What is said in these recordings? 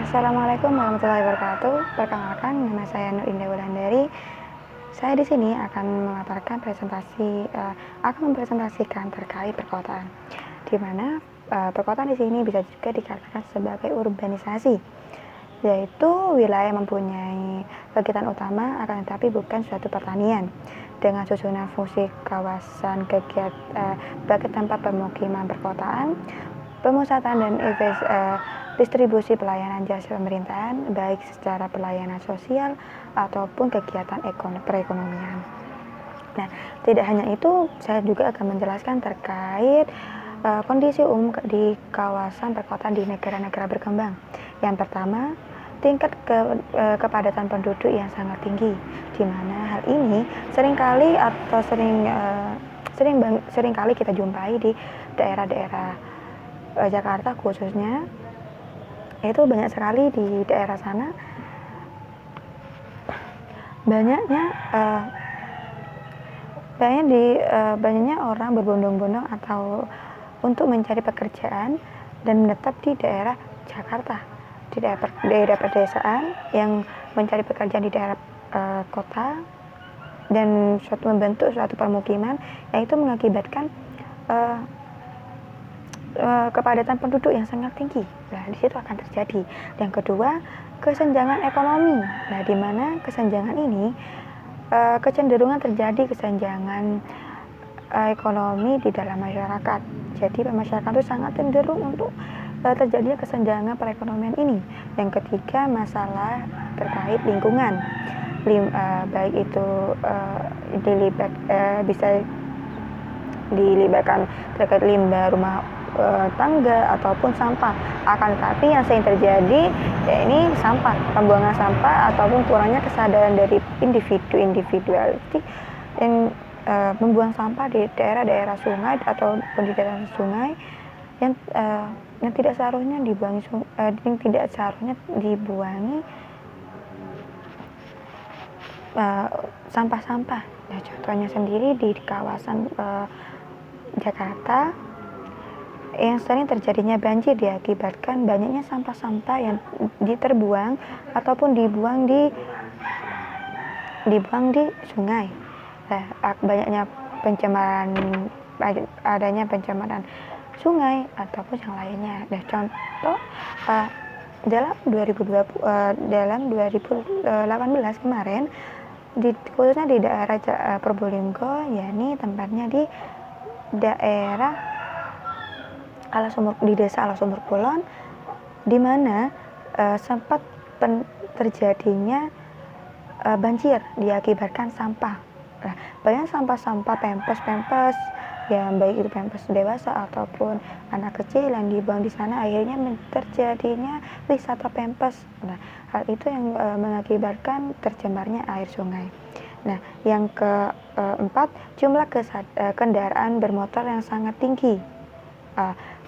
Assalamualaikum warahmatullahi wabarakatuh. Perkenalkan, nama saya Nur Indah Wulandari. Saya di sini akan mempresentasikan terkait perkotaan, di mana perkotaan di sini bisa juga dikatakan sebagai urbanisasi, yaitu wilayah yang mempunyai kegiatan utama akan tetapi bukan suatu pertanian, dengan susunan fungsi kawasan sebagai tempat pemukiman perkotaan, pemusatan dan distribusi pelayanan jasa pemerintahan, baik secara pelayanan sosial ataupun kegiatan perekonomian. Nah, tidak hanya itu, saya juga akan menjelaskan terkait kondisi umum di kawasan perkotaan di negara-negara berkembang. Yang pertama, tingkat kepadatan penduduk yang sangat tinggi, di mana hal ini seringkali kita jumpai di daerah-daerah Jakarta khususnya. Itu banyak sekali di daerah sana banyaknya orang berbondong-bondong atau untuk mencari pekerjaan dan menetap di daerah Jakarta, di daerah pedesaan yang mencari pekerjaan di daerah kota dan membentuk suatu permukiman, yang itu mengakibatkan kepadatan penduduk yang sangat tinggi. Nah, di situ akan terjadi. Yang kedua, kesenjangan ekonomi. Nah, di mana kesenjangan ini kecenderungan terjadi kesenjangan ekonomi di dalam masyarakat. Jadi masyarakat itu sangat cenderung untuk terjadinya kesenjangan perekonomian ini. Yang ketiga, masalah terkait lingkungan. Baik itu bisa dilibatkan terkait limbah rumah tangga ataupun sampah. Akan tetapi yang sering terjadi ya ini sampah, pembuangan sampah ataupun kurangnya kesadaran dari individualistik yang membuang sampah di daerah-daerah sungai ataupun di daerah sungai yang tidak seharusnya dibuangi sampah-sampah. Nah, contohnya sendiri di kawasan Jakarta yang sering terjadinya banjir diakibatkan banyaknya sampah-sampah yang terbuang ataupun dibuang di sungai. Nah, adanya pencemaran sungai ataupun yang lainnya. Nah, contoh dalam 2018 kemarin, khususnya di daerah Probolinggo, yakni tempatnya di daerah di desa Alasumur Kulon, di mana sempat terjadinya banjir diakibatkan sampah. Nah, banyak sampah-sampah pempes yang baik itu pempes dewasa ataupun anak kecil yang dibuang di sana, akhirnya terjadinya wisata pempes. Nah, hal itu yang mengakibatkan tercemarnya air sungai. Nah, yang keempat, jumlah kendaraan bermotor yang sangat tinggi.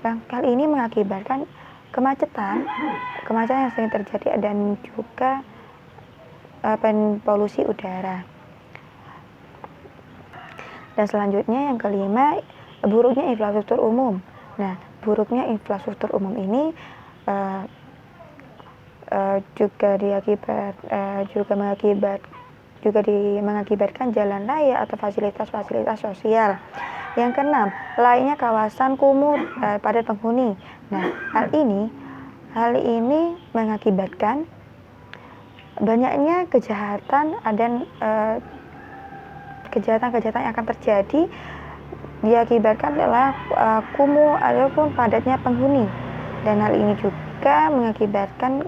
Hal ini mengakibatkan kemacetan yang sering terjadi dan juga polusi udara. Dan selanjutnya yang kelima, buruknya infrastruktur umum. Nah, buruknya infrastruktur umum ini mengakibatkan jalan raya atau fasilitas-fasilitas sosial. Yang keenam, lainnya kawasan kumuh padat penghuni. Nah, hal ini mengakibatkan banyaknya kejahatan dan kejahatan yang akan terjadi diakibatkan adalah kumuh ataupun padatnya penghuni. Dan hal ini juga mengakibatkan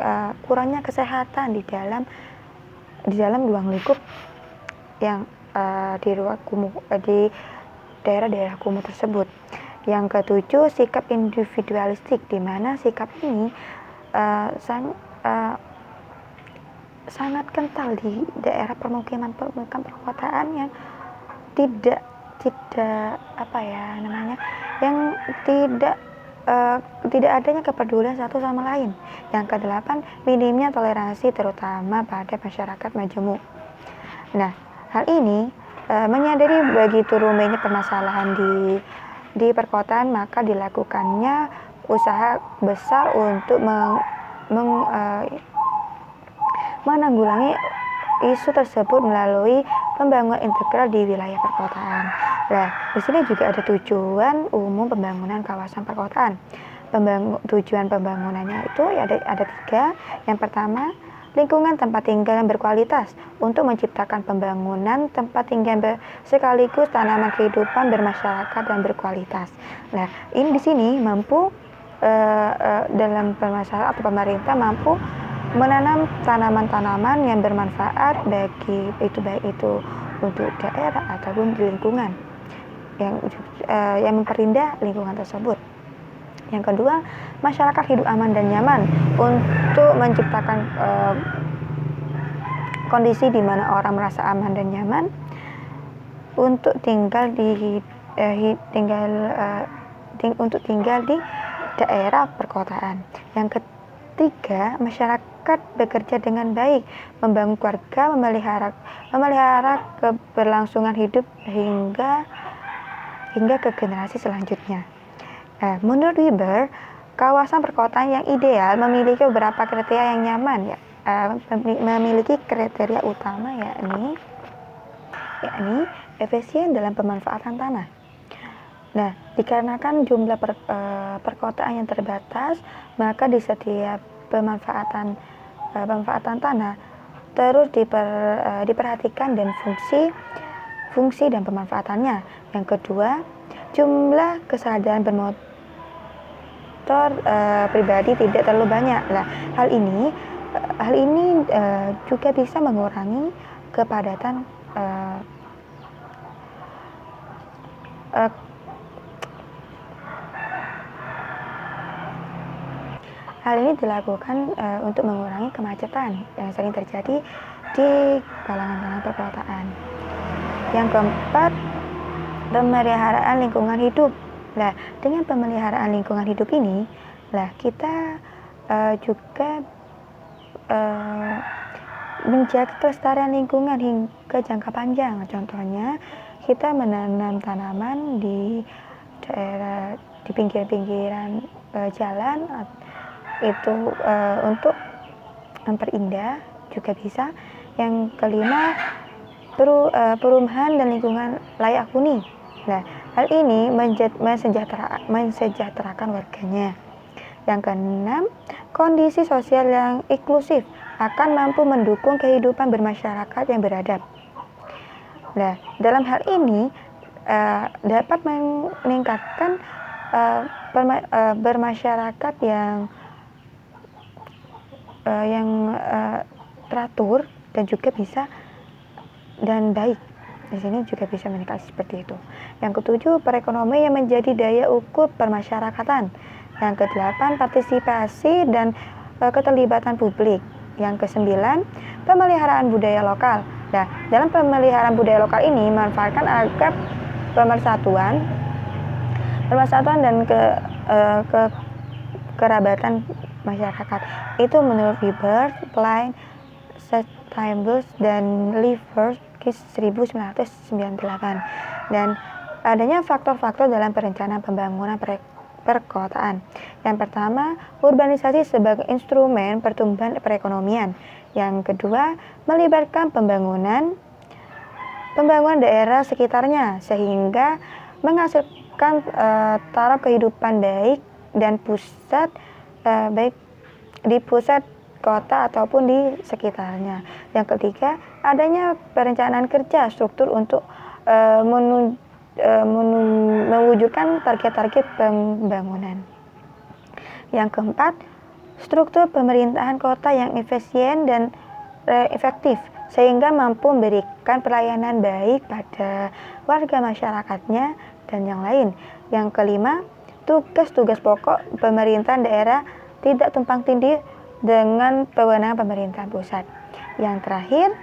kurangnya kesehatan di dalam ruang lingkup yang di daerah-daerah kumuh tersebut. Yang ketujuh, sikap individualistik, di mana sikap ini sangat kental di daerah permukiman perkotaan yang tidak adanya kepedulian satu sama lain. Yang kedelapan, minimnya toleransi terutama pada masyarakat majemuk. Nah, hal ini menyadari begitu rumitnya permasalahan di perkotaan, maka dilakukannya usaha besar untuk menanggulangi isu tersebut melalui pembangunan integral di wilayah perkotaan. Nah, di sini juga ada tujuan umum pembangunan kawasan perkotaan. Tujuan pembangunannya itu ada 3. Yang pertama, lingkungan tempat tinggal yang berkualitas untuk menciptakan pembangunan tempat tinggal sekaligus tanaman kehidupan bermasyarakat dan berkualitas. Nah, ini di sini mampu dalam permasalahan atau pemerintah mampu menanam tanaman-tanaman yang bermanfaat baik itu untuk daerah ataupun di lingkungan yang memperindah lingkungan tersebut. Yang kedua, masyarakat hidup aman dan nyaman untuk menciptakan kondisi di mana orang merasa aman dan nyaman untuk tinggal di daerah perkotaan. Yang ketiga, masyarakat bekerja dengan baik, membangun keluarga, memelihara keberlangsungan hidup hingga ke generasi selanjutnya. Menurut Weber, kawasan perkotaan yang ideal memiliki beberapa kriteria yang nyaman, memiliki kriteria utama yakni efisien dalam pemanfaatan tanah. Nah, dikarenakan jumlah perkotaan yang terbatas, maka di setiap pemanfaatan tanah terus diperhatikan dan fungsi dan pemanfaatannya. Yang kedua, jumlah kesadaran bermotor pribadi tidak terlalu banyak. Nah, hal ini juga bisa mengurangi kepadatan hal ini dilakukan untuk mengurangi kemacetan yang sering terjadi di kalangan perkotaan. Yang keempat, pemeliharaan lingkungan hidup. Nah, dengan pemeliharaan lingkungan hidup ini, kita juga menjaga kelestarian lingkungan hingga jangka panjang. Contohnya, kita menanam tanaman di daerah di pinggir-pinggiran jalan itu untuk memperindah juga bisa. Yang kelima, perumahan dan lingkungan layak huni. Nah, hal ini mensejahterakan warganya. Yang keenam, kondisi sosial yang inklusif akan mampu mendukung kehidupan bermasyarakat yang beradab. Nah, dalam hal ini dapat meningkatkan bermasyarakat yang teratur dan juga bisa dan baik. Di sini juga bisa meningkat seperti itu. Yang ketujuh, perekonomian yang menjadi daya ukur permasyarakatan. Yang kedelapan, partisipasi dan keterlibatan publik. Yang kesembilan, pemeliharaan budaya lokal. Nah, dalam pemeliharaan budaya lokal ini memanfaatkan agar pemersatuan dan kerabatan masyarakat. Itu menurut Weber, Klein, Steinberg dan Livers 1998. Dan adanya faktor-faktor dalam perencanaan pembangunan perkotaan. Yang pertama, urbanisasi sebagai instrumen pertumbuhan perekonomian. Yang kedua, melibatkan pembangunan daerah sekitarnya sehingga menghasilkan taraf kehidupan baik dan baik di pusat kota ataupun di sekitarnya. Yang ketiga, adanya perencanaan kerja struktur untuk mewujudkan target-target pembangunan. Yang keempat, struktur pemerintahan kota yang efisien dan efektif sehingga mampu memberikan pelayanan baik pada warga masyarakatnya dan yang lain. Yang kelima, tugas-tugas pokok pemerintahan daerah tidak tumpang tindih dengan kewenangan pemerintahan pusat. Yang terakhir,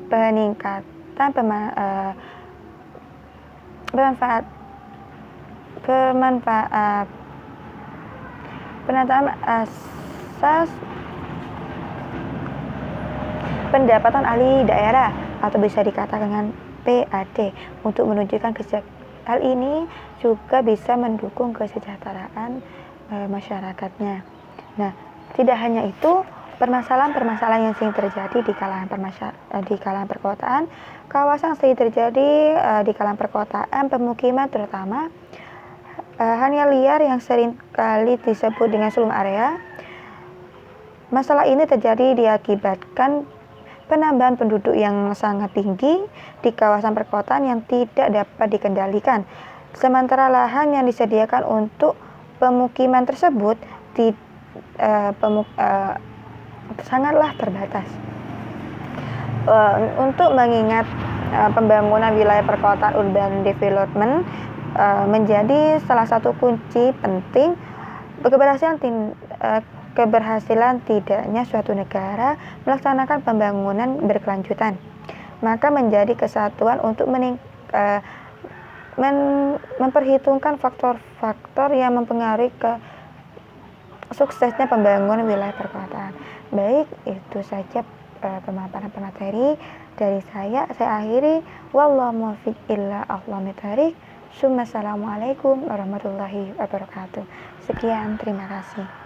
peningkatan penataan asas pendapatan ahli daerah atau bisa dikatakan dengan PAD untuk menunjukkan hal ini juga bisa mendukung kesejahteraan masyarakatnya. Nah, tidak hanya itu, permasalahan-permasalahan yang sering terjadi di kalangan perkotaan, kawasan sering terjadi di kalangan perkotaan, pemukiman terutama, hanya liar yang sering kali disebut dengan slum area. Masalah ini terjadi diakibatkan penambahan penduduk yang sangat tinggi di kawasan perkotaan yang tidak dapat dikendalikan, sementara lahan yang disediakan untuk pemukiman tersebut sangatlah terbatas. Untuk mengingat pembangunan wilayah perkotaan urban development menjadi salah satu kunci penting keberhasilan tidaknya suatu negara melaksanakan pembangunan berkelanjutan, maka menjadi kesatuan untuk memperhitungkan faktor-faktor yang mempengaruhi ke suksesnya pembangunan wilayah perkotaan. Baik, itu saja pemaparan pemateri dari saya akhiri. Wallahu muwaffiq illa aqwamit thoriq. Assalamualaikum warahmatullahi wabarakatuh. Sekian, terima kasih.